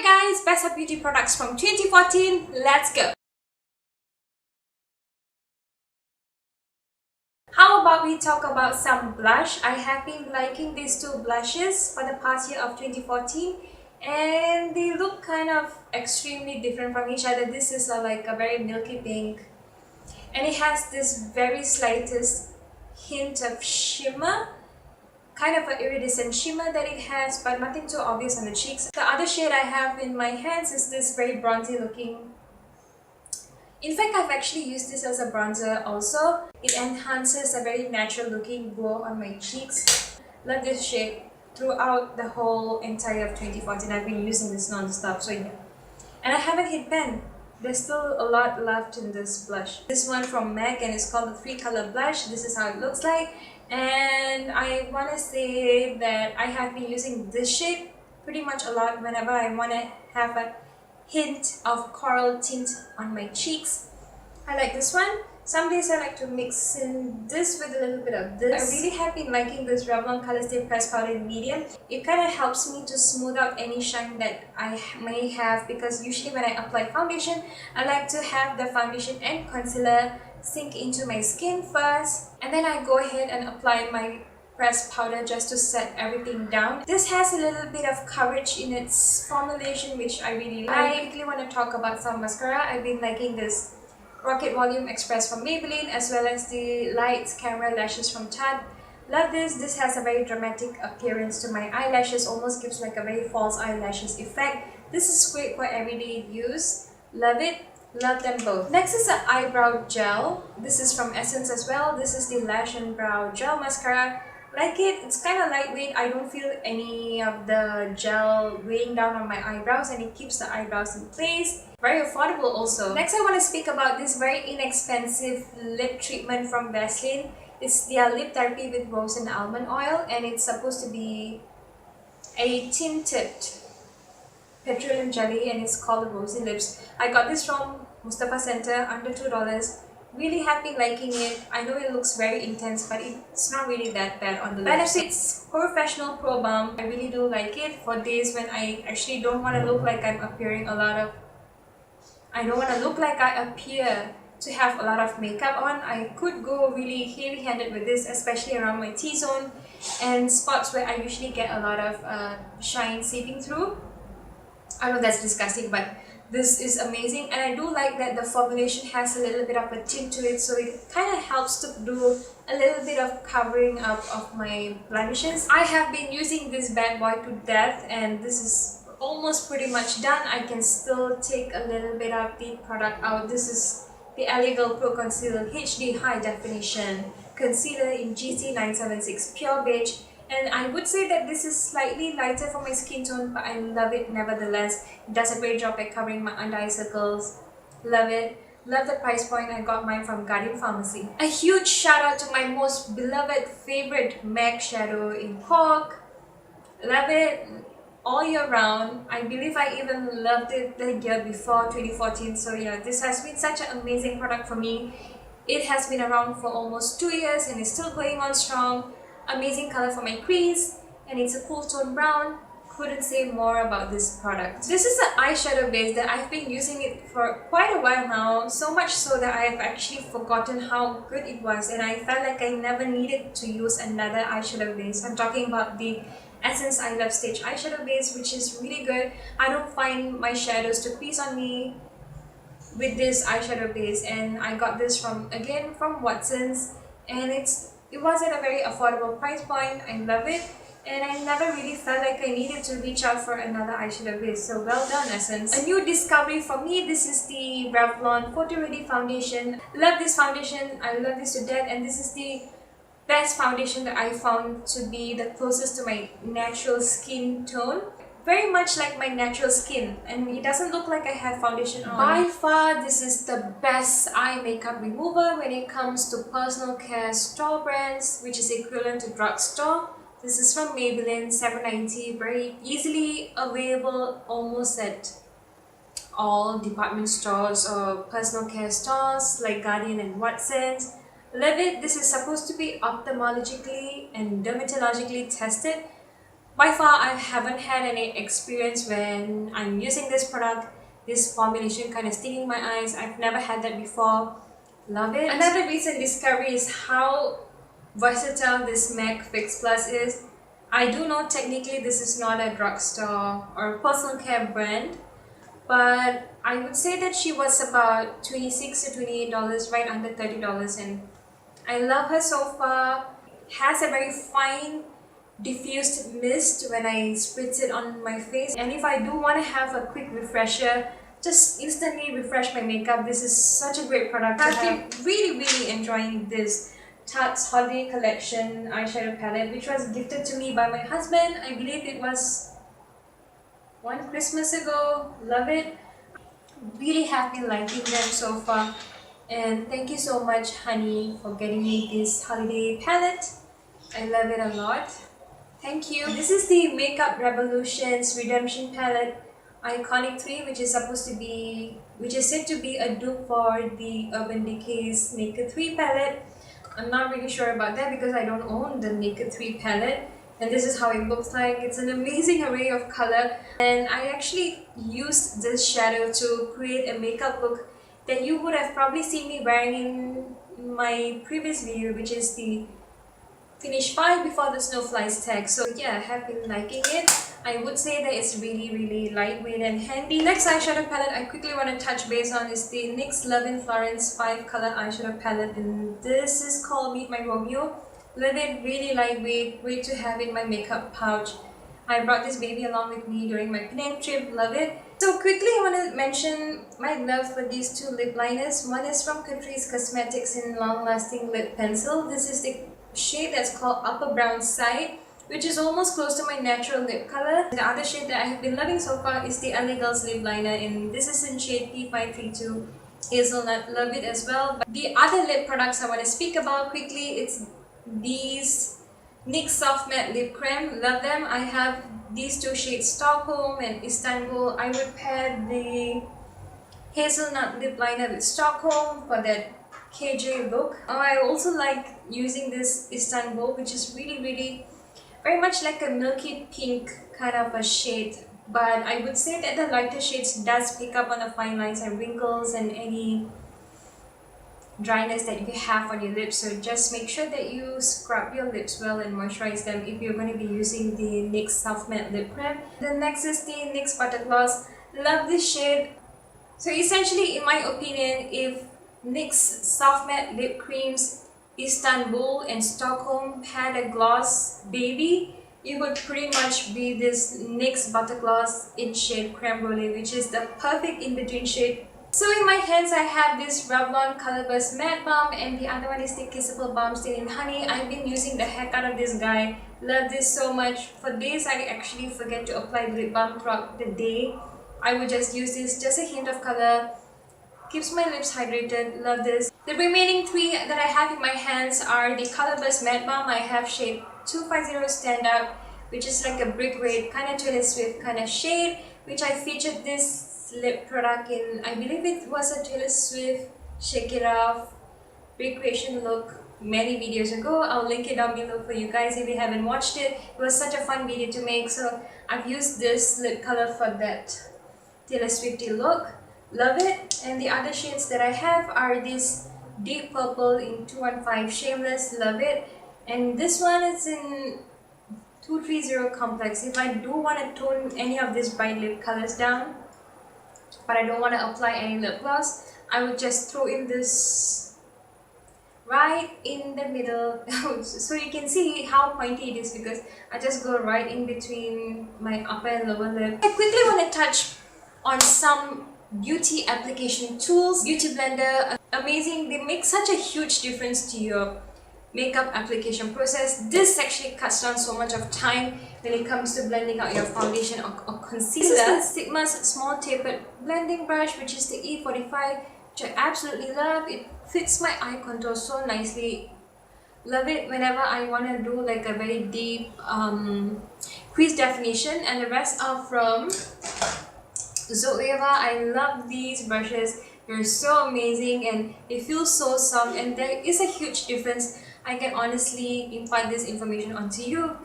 guys, best of beauty products from 2014. Let's go. How about we talk about some blush? I have been liking these two blushes for the past year of 2014 and they look kind of extremely different from each other. This is like a very milky pink and it has this very slightest hint of shimmer, kind of an iridescent shimmer that it has, but nothing too obvious on the cheeks. The other shade I have in my hands is this very bronzy looking. In fact, I've actually used this as a bronzer also. It enhances a very natural looking glow on my cheeks. Love this shade throughout the whole entire of 2014. I've been using this non-stop, so yeah. And I haven't hit pan. There's still a lot left in this blush. This one from MAC and it's called the 3-color blush. This is how it looks like. And I want to say that I have been using this shade pretty much a lot whenever I want to have a hint of coral tint on my cheeks. I like this one. Some days I like to mix in this with a little bit of this. I really have been liking this Revlon Colorstay Pressed Powder in medium. It kind of helps me to smooth out any shine that I may have, because usually when I apply foundation, I like to have the foundation and concealer sink into my skin first, and then I go ahead and apply my pressed powder just to set everything down. This has a little bit of coverage in its formulation, which I really like. I quickly want to talk about some mascara. I've been liking this Rocket Volume Express from Maybelline, as well as the Lights Camera Lashes from Tarte. Love this. This has a very dramatic appearance to my eyelashes, almost gives like a very false eyelashes effect. This is great for everyday use. Love it. Love them both. Next is the eyebrow gel. This is from Essence as well. This is the Lash and Brow Gel Mascara. Like it, it's kind of lightweight. I don't feel any of the gel weighing down on my eyebrows, and it keeps the eyebrows in place. Very affordable also. Next I want to speak about this very inexpensive lip treatment from Vaseline. It's their Lip Therapy with Rose and Almond Oil, and it's supposed to be a tinted petroleum jelly, and it's called Rosy Lips. I got this from Mustafa Center, under $2. Really have been liking it. I know it looks very intense, but it's not really that bad on the lips. Benefits: Professional Pro Balm. I really do like it for days when I actually don't want to look like I'm appearing I don't want to look like I appear to have a lot of makeup on. I could go really heavy-handed with this, especially around my T-zone and spots where I usually get a lot of shine seeping through. I know that's disgusting, but this is amazing, and I do like that the formulation has a little bit of a tint to it, so it kind of helps to do a little bit of covering up of my blemishes. I have been using this bad boy to death, and this is almost pretty much done. I can still take a little bit of the product out. This is the Elegal Pro Concealer HD High Definition Concealer in GC976 Pure Beige. And I would say that this is slightly lighter for my skin tone, but I love it nevertheless. It does a great job at covering my under eye circles. Love it. Love the price point. I got mine from Guardian Pharmacy. A huge shout out to my most beloved favorite MAC shadow in Cork. Love it all year round. I believe I even loved it the year before, 2014. So yeah, this has been such an amazing product for me. It has been around for almost 2 years and it's still going on strong. Amazing color for my crease, and it's a cool tone brown. Couldn't say more about this product. This is an eyeshadow base that I've been using it for quite a while now, so much so that I have actually forgotten how good it was, and I felt like I never needed to use another eyeshadow base. I'm talking about the Essence I Love Stage eyeshadow base, which is really good. I don't find my shadows to crease on me with this eyeshadow base, and I got this from Watsons, and it was at a very affordable price point. I love it, and I never really felt like I needed to reach out for another eyeshadow base. So well done, Essence. A new discovery for me, this is the Revlon Photo Ready Foundation. Love this foundation. I love this to death, and this is the best foundation that I found to be the closest to my natural skin tone. Very much like my natural skin, and it doesn't look like I have foundation on. By far, this is the best eye makeup remover when it comes to personal care store brands, which is equivalent to drugstore. This is from Maybelline, $7.90, very easily available almost at all department stores or personal care stores like Guardian and Watsons. Love it. This is supposed to be ophthalmologically and dermatologically tested. By far, I haven't had any experience when I'm using this product, this formulation kind of stinging my eyes. I've never had that before. Love it. Another recent discovery is how versatile this MAC Fix Plus is. I do know technically this is not a drugstore or personal care brand, but I would say that she was about $26 to $28, right under $30, and I love her so far. Has a very fine diffused mist when I spritz it on my face, and if I do want to have a quick refresher, just instantly refresh my makeup, this is such a great product. I've been really enjoying this Tarte Holiday Collection eyeshadow palette, which was gifted to me by my husband. I believe it was one Christmas ago. Love it. Really have been liking them so far, and thank you so much, honey, for getting me this holiday palette. I love it a lot. Thank you. This is the Makeup Revolution's Redemption Palette Iconic 3, which is said to be a dupe for the Urban Decay's Naked 3 palette. I'm not really sure about that because I don't own the Naked 3 palette. And this is how it looks like. It's an amazing array of color, and I actually used this shadow to create a makeup look that you would have probably seen me wearing in my previous video, which is the Finish 5 Before the Snow Flies tag. So yeah, I have been liking it. I would say that it's really lightweight and handy. Next eyeshadow palette I quickly want to touch base on is the NYX Love in Florence 5 color eyeshadow palette, and this is called Meet My Romeo. Love it, really lightweight, great to have in my makeup pouch. I brought this baby along with me during my Penang trip, love it. So quickly I want to mention my love for these two lip liners. One is from Catrice Cosmetics in Long Lasting Lip Pencil. This is the shade that's called Upper Brown Side, which is almost close to my natural lip color. The other shade that I have been loving so far is the LA Girls Lip Liner, and this is in shade P532 Hazelnut. Love it as well. But the other lip products I want to speak about quickly, it's these NYX Soft Matte Lip Cream. Love them. I have these two shades, Stockholm and Istanbul. I would pair the Hazelnut Lip Liner with Stockholm for that KJ look. I also like using this Istanbul, which is really very much like a milky pink kind of a shade, but I would say that the lighter shades does pick up on the fine lines and wrinkles and any dryness that you have on your lips. So just make sure that you scrub your lips well and moisturize them if you're going to be using the NYX Soft Matte Lip Cream. The next is the NYX Butter Gloss. Love this shade. So essentially, in my opinion, if NYX Soft Matte Lip Creams, Istanbul and Stockholm had a gloss baby, it would pretty much be this NYX Butter Gloss in shade Creme Brulee, which is the perfect in-between shade. So in my hands, I have this Revlon Color Burst Matte Balm, and the other one is the Kissable Balm Stain in Honey. I've been using the heck out of this guy. Love this so much. For days, I actually forget to apply lip balm throughout the day. I would just use this, just a hint of color. Keeps my lips hydrated. Love this. The remaining three that I have in my hands are the Color Burst Matte Balm. I have shade 250 Stand Up, which is like a brick red kind of Taylor Swift kind of shade, which I featured this lip product in, I believe it was a Taylor Swift Shake It Off recreation look many videos ago. I'll link it down below for you guys if you haven't watched it. It was such a fun video to make, so I've used this lip color for that Taylor Swifty look. Love it. And the other shades that I have are this Deep Purple in 215 Shameless. Love it. And this one is in 230 Complex. If I do want to tone any of these bright lip colors down, but I don't want to apply any lip gloss, I would just throw in this right in the middle so you can see how pointy it is, because I just go right in between my upper and lower lip. I quickly want to touch on some beauty application tools. Beauty Blender, amazing. They make such a huge difference to your makeup application process. This actually cuts down so much of time when it comes to blending out your foundation or concealer. This is the Sigma's small tapered blending brush, which is the E45, which I absolutely love. It fits my eye contour so nicely. Love it whenever I want to do like a very deep crease definition. And the rest are from Zoeva. I love these brushes. They're so amazing and they feel so soft, and there is a huge difference. I can honestly impart this information onto you.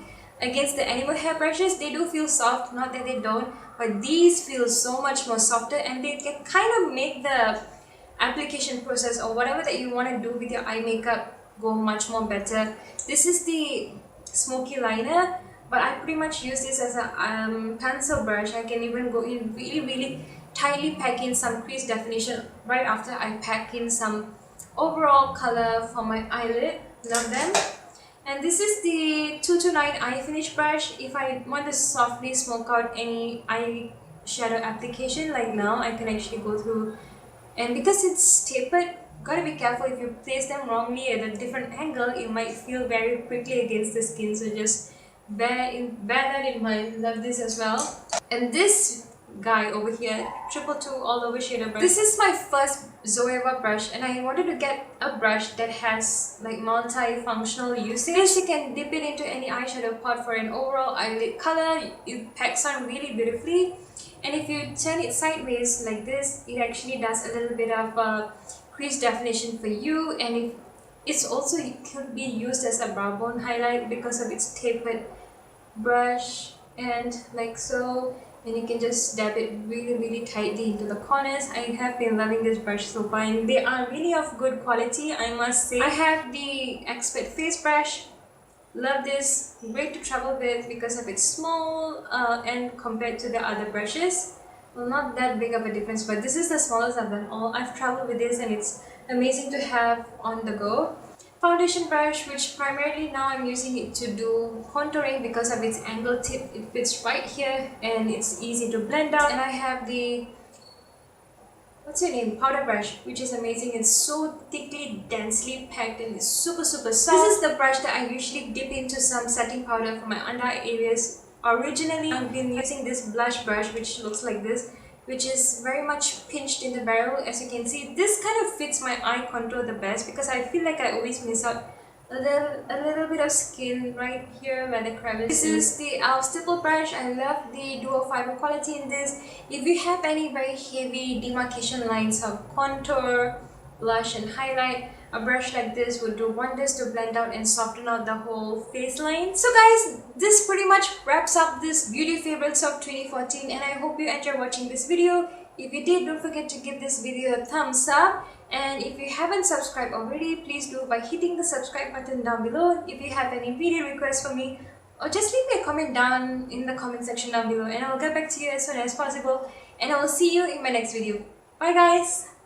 against the animal hair brushes. They do feel soft, not that they don't, but these feel so much more softer, and they can kind of make the application process or whatever that you want to do with your eye makeup go much more better. This is the smoky liner, but I pretty much use this as a pencil brush. I can even go in really tightly pack in some crease definition right after I pack in some overall color for my eyelid. Love them. And this is the 229 eye finish brush. If I want to softly smoke out any eyeshadow application like now, I can actually go through, and because it's tapered, gotta be careful. If you place them wrongly at a different angle, it might feel very prickly against the skin, so just bear that in mind. Love this as well. And this guy over here, 222 all over shader brush. This is my first Zoeva brush, and I wanted to get a brush that has like multi-functional usage. This you can dip it into any eyeshadow pot for an overall eyelid color. It packs on really beautifully, and if you turn it sideways like this, it actually does a little bit of crease definition for you, and it's also, it can be used as a brow bone highlight because of its tapered brush, and like so. And you can just dab it really tightly into the corners. I have been loving this brush so far, and they are really of good quality, I must say. I have the Expert face brush. Love this, great to travel with because of its small and compared to the other brushes. Well, not that big of a difference, but this is the smallest of them all. I've traveled with this and it's amazing to have on the go. Foundation brush, which primarily now I'm using it to do contouring because of its angle tip. It fits right here and it's easy to blend out. And I have the, what's your name, powder brush, which is amazing. It's so thickly, densely packed, and it's super soft. This is the brush that I usually dip into some setting powder for my under eye areas. Originally, I've been using this blush brush, which looks like this, which is very much pinched in the barrel. As you can see, this kind of fits my eye contour the best because I feel like I always miss out a little bit of skin right here where the crevice is. This is the e.l.f. stipple brush. I love the dual fiber quality in this. If you have any very heavy demarcation lines of contour, blush and highlight, a brush like this would do wonders to blend out and soften out the whole face line. So guys, this pretty much wraps up this beauty favorites of 2014, and I hope you enjoyed watching this video. If you did, don't forget to give this video a thumbs up, and if you haven't subscribed already, please do by hitting the subscribe button down below. If you have any video requests for me, or just leave me a comment down in the comment section down below, and I'll get back to you as soon as possible, and I will see you in my next video. Bye guys!